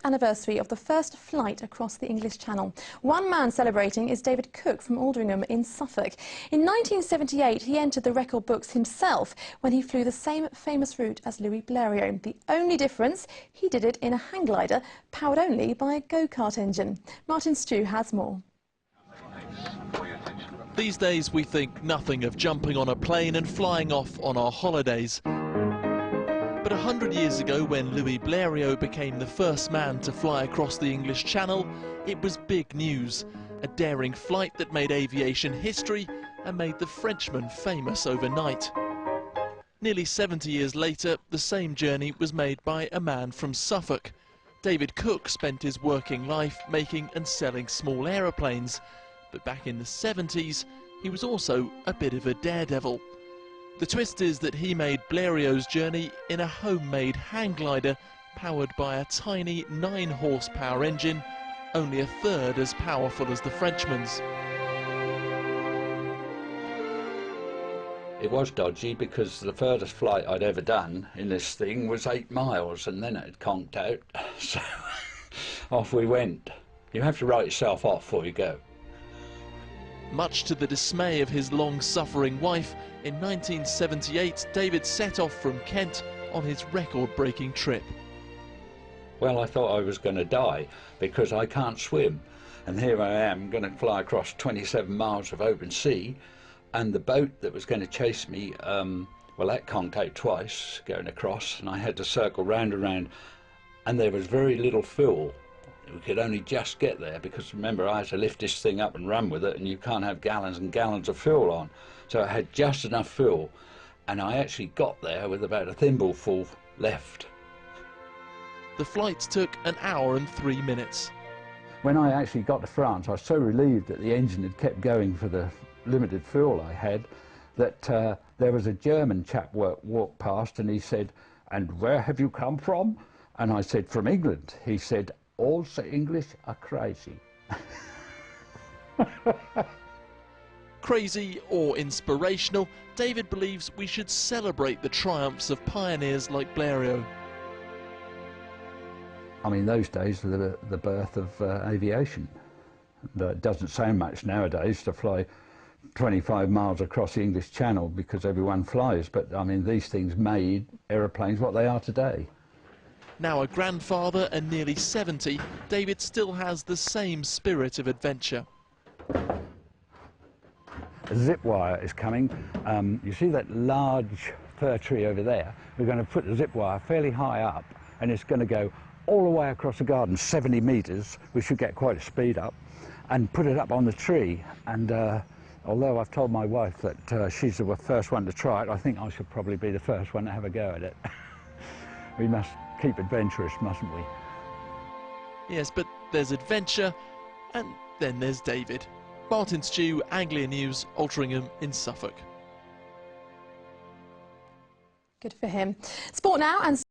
anniversary of the first flight across the English Channel. One man celebrating is David Cook from Aldringham in Suffolk. In 1978, he entered the record books himself when he flew the same famous route as Louis Blériot. The only difference, he did it in a hang glider powered only by a go-kart engine. Martin Stew has more. These days we think nothing of jumping on a plane and flying off on our holidays. But 100 years ago, when Louis Blériot became the first man to fly across the English Channel, it was big news. A daring flight that made aviation history and made the Frenchman famous overnight. Nearly 70 years later, the same journey was made by a man from Suffolk. David Cook spent his working life making and selling small aeroplanes. But back in the 70s, he was also a bit of a daredevil. The twist is that he made Blériot's journey in a homemade hang glider powered by a tiny 9-horsepower engine, only a third as powerful as the Frenchman's. It was dodgy because the furthest flight I'd ever done in this thing was 8 miles, and then it had conked out, so off we went. You have to write yourself off before you go. Much to the dismay of his long-suffering wife, in 1978 David set off from Kent on his record-breaking trip. Well, I thought I was going to die because I can't swim, and here I am going to fly across 27 miles of open sea, and the boat that was going to chase me, well, that conked out twice going across, and I had to circle round and round, and there was very little fuel. We could only just get there because, remember, I had to lift this thing up and run with it, and you can't have gallons and gallons of fuel on. So I had just enough fuel, and I actually got there with about a thimbleful left. The flight took an hour and 3 minutes. When I actually got to France, I was so relieved that the engine had kept going for the limited fuel I had, that there was a German chap walked past, and he said, "And where have you come from?" And I said, "From England." He said, "All the English are crazy." Crazy or inspirational, David believes we should celebrate the triumphs of pioneers like Blériot. I mean, those days were the birth of aviation. It doesn't sound much nowadays to fly 25 miles across the English Channel because everyone flies, but I mean, these things made aeroplanes what they are today. Now a grandfather and nearly 70, David still has the same spirit of adventure. A zip wire is coming. You see that large fir tree over there? We're going to put the zip wire fairly high up, and it's going to go all the way across the garden, 70 metres. We should get quite a speed up, and put it up on the tree. And although I've told my wife that she's the first one to try it, I think I should probably be the first one to have a go at it. We must keep adventurous, mustn't we? Yes, but there's adventure, and then there's David. Martin Stew, Anglia News, Aldringham in Suffolk. Good for him. Sport now, and